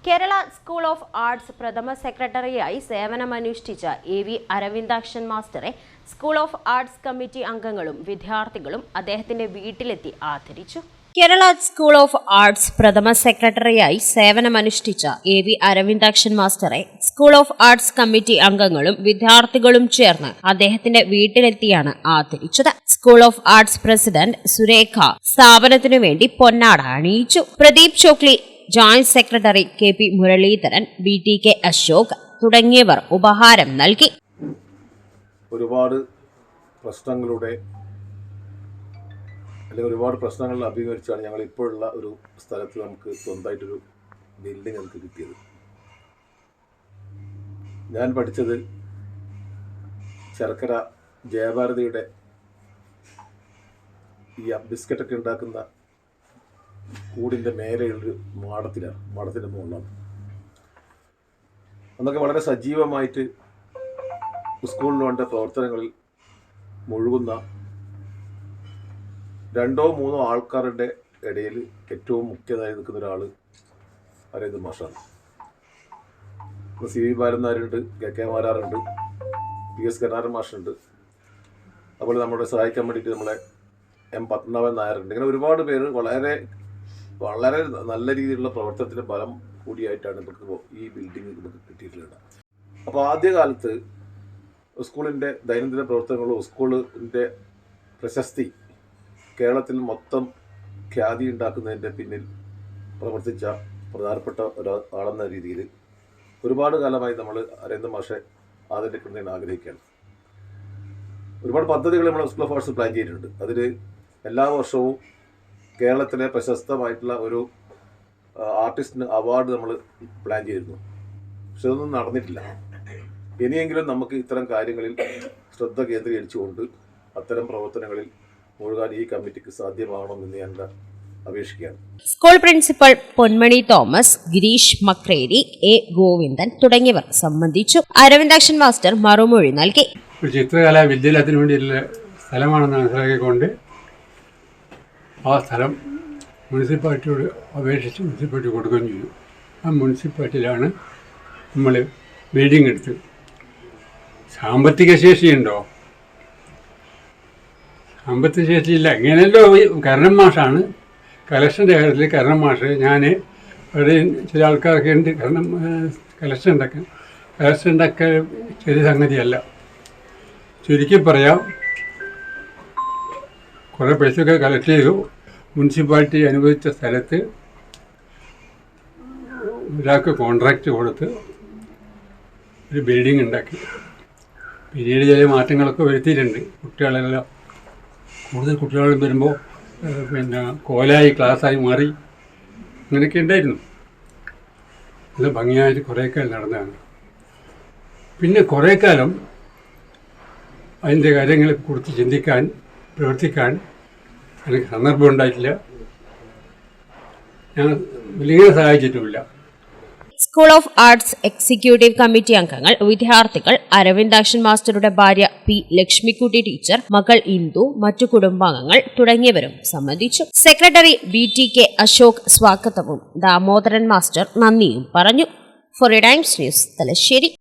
Kerala school of arts പ്രഥമ സെക്രട്ടറിയായി സേവനമനുഷ്ഠിച്ച എ.വി. അരവിന്ദാക്ഷൻ മാസ്റ്ററെ സ്കൂൾ ഓഫ് ആർട്സ് കമ്മിറ്റി അംഗങ്ങളും വിദ്യാർത്ഥികളും അദ്ദേഹത്തിന്റെ വീട്ടിലെത്തി ആദരിച്ചു. കേരള സ്കൂൾ ഓഫ് ആർട്സ് പ്രഥമ സെക്രട്ടറിയായി സേവനമനുഷ്ഠിച്ച എ.വി. അരവിന്ദാക്ഷൻ മാസ്റ്ററെ സ്കൂൾ ഓഫ് ആർട്സ് കമ്മിറ്റി അംഗങ്ങളും വിദ്യാർത്ഥികളും ചേർന്ന് അദ്ദേഹത്തിന്റെ വീട്ടിലെത്തിയാണ് ആദരിച്ചത്. School of arts president Surekha സ്ഥാപനത്തിനു വേണ്ടി പൊന്നാട അണിയിച്ചു. Pradeep Chokli, joint secretary K P. Muraleedharan, B T K. Ashok തുടങ്ങിയവർ ഉപഹാരം നൽകി. ഒരുപാട് പ്രശ്നങ്ങൾ അഭിമുഖീകരിച്ചാണ് ഞങ്ങൾ ഇപ്പോഴുള്ള ഒരു സ്ഥലത്ത് നമുക്ക് സ്വന്തമായിട്ടൊരു ബിൽഡിംഗ് നമുക്ക് കിട്ടിയത്. ഞാൻ പഠിച്ചത് ശർക്കര ജയഭാരതിയുടെ ഈ ബിസ്ക്കറ്റൊക്കെ ഉണ്ടാക്കുന്ന കൂടിൻ്റെ മേലെയുള്ളൊരു മാടത്തിൻ്റെ മുകളിലാണ്. അന്നൊക്കെ വളരെ സജീവമായിട്ട് സ്കൂളിൽ വേണ്ട പ്രവർത്തനങ്ങളിൽ മുഴുകുന്ന 2-3 ആൾക്കാരുടെ ഇടയിൽ ഏറ്റവും മുഖ്യനായി നിൽക്കുന്ന ഒരാൾ അരവിന്ദ് മാഷാണ്. സി.വി. ബാലനാരുണ്ട്, കെ.കെ. മാരാറുണ്ട്, പി.എസ്. കരുണാകരൻ മാഷുണ്ട്, അതുപോലെ നമ്മളെ സഹായിക്കാൻ വേണ്ടിയിട്ട് നമ്മളെ എം. പത്മനാഭൻ നായരുണ്ട്. ഇങ്ങനെ ഒരുപാട് പേര് വളരെ നല്ല രീതിയിലുള്ള പ്രവർത്തനത്തിൻ്റെ ഫലം കൂടിയായിട്ടാണ് നമുക്ക് ഈ ബിൽഡിംഗ് നമുക്ക് കിട്ടിയിട്ടുള്ളത്. അപ്പോൾ ആദ്യകാലത്ത് സ്കൂളിൻ്റെ ദൈനംദിന പ്രവർത്തനങ്ങളും സ്കൂളിൻ്റെ പ്രശസ്തി കേരളത്തിൽ മൊത്തം ഖ്യാതി ഉണ്ടാക്കുന്നതിൻ്റെ പിന്നിൽ പ്രവർത്തിച്ച പ്രധാനപ്പെട്ട ഒരാളെന്ന രീതിയിൽ ഒരുപാട് കാലമായി നമ്മൾ അരവിന്ദ് മാഷെ ആദരിക്കുന്നതിന് ആഗ്രഹിക്കുകയാണ്. ഒരുപാട് പദ്ധതികൾ നമ്മൾ സ്കൂൾ ഓഫ് ആർട്സ് പ്ലാൻ ചെയ്തിട്ടുണ്ട്. അതിൽ എല്ലാ വർഷവും കേരളത്തിലെ പ്രശസ്തമായിട്ടുള്ള ഒരു ആർട്ടിസ്റ്റിന് അവാർഡ് നമ്മൾ പ്ലാൻ ചെയ്തിരുന്നു. പക്ഷെ അതൊന്നും നടന്നിട്ടില്ല. ഇനിയെങ്കിലും നമുക്ക് ഇത്തരം കാര്യങ്ങളിൽ ശ്രദ്ധ കേന്ദ്രീകരിച്ചുകൊണ്ട് അത്തരം പ്രവർത്തനങ്ങളിൽ മുഴുകാൻ ഈ കമ്മിറ്റിക്ക് സാധ്യമാകണമെന്ന് ഞാൻ അപേക്ഷിക്കുകയാണ്. School principal Ponmani Thomas, Girish Makreri, A. Govindan തുടങ്ങിയവർ സംബന്ധിച്ചു. അരവിന്ദാക്ഷൻ മാസ്റ്റർ മറുമൊഴി നൽകി. ചിത്രകലാ വിദ്യാലയത്തിന് വേണ്ടിയുള്ള സ്ഥലമാണെന്ന് മനസ്സിലാക്കിക്കൊണ്ട് ആ സ്ഥലം മുനിസിപ്പാലിറ്റിയോട് അപേക്ഷിച്ച് മുനിസിപ്പാലിറ്റി കൊടുക്കുകയും ചെയ്തു. ആ മുനിസിപ്പാലിറ്റിയിലാണ് നമ്മൾ ബിൽഡിംഗ് എടുത്തത്. സാമ്പത്തിക ശേഷിയുണ്ടോ? സാമ്പത്തിക ശേഷിയില്ല. ഇങ്ങനെയല്ലോ കരണം മാഷാണ് കലക്ഷൻ്റെ കാര്യത്തിൽ. കരണം മാഷ് ഞാൻ ഇവിടെ ചില ആൾക്കാരൊക്കെ ഉണ്ട് കലക്ഷൻ ഉണ്ടാക്കാൻ ചെറിയ സംഗതിയല്ല. ചുരുക്കി പറയാം, കുറേ പൈസയൊക്കെ കളക്ട് ചെയ്തു. മുനിസിപ്പാലിറ്റി അനുവദിച്ച സ്ഥലത്ത് ഒരാൾക്ക് കോൺട്രാക്റ്റ് കൊടുത്ത് ഒരു ബിൽഡിംഗ് ഉണ്ടാക്കി. പിന്നീട് ചില മാറ്റങ്ങളൊക്കെ വരുത്തിയിട്ടുണ്ട്. കൂടുതൽ കുട്ടികളും വരുമ്പോൾ കോലായി ക്ലാസ്സായി മാറി അങ്ങനെയൊക്കെ ഉണ്ടായിരുന്നു. നല്ല ഭംഗിയായിട്ട് കുറേ കാലം നടന്നതാണ്. പിന്നെ കുറേ കാലം അതിൻ്റെ കാര്യങ്ങളെക്കുറിച്ച് ചിന്തിക്കാൻ, പ്രവർത്തിക്കാൻ എനിക്ക് സന്ദർഭം ഉണ്ടായിട്ടില്ല. ഞാൻ വലിയ സഹായിച്ചിട്ടുമില്ല. School of arts executive committee അംഗങ്ങൾ, വിദ്യാർത്ഥികൾ, അരവിന്ദാക്ഷൻ മാസ്റ്ററുടെ ഭാര്യ പി. ലക്ഷ്മിക്കുട്ടി ടീച്ചർ, മകൾ ഇന്ദു, മറ്റു കുടുംബാംഗങ്ങൾ തുടങ്ങിയവരും സംബന്ധിച്ചു. സെക്രട്ടറി ബി.ടി.കെ. അശോക് സ്വാഗതവും ദാമോദരൻ മാസ്റ്റർ നന്ദിയും പറഞ്ഞു. For Times News, Thalassery.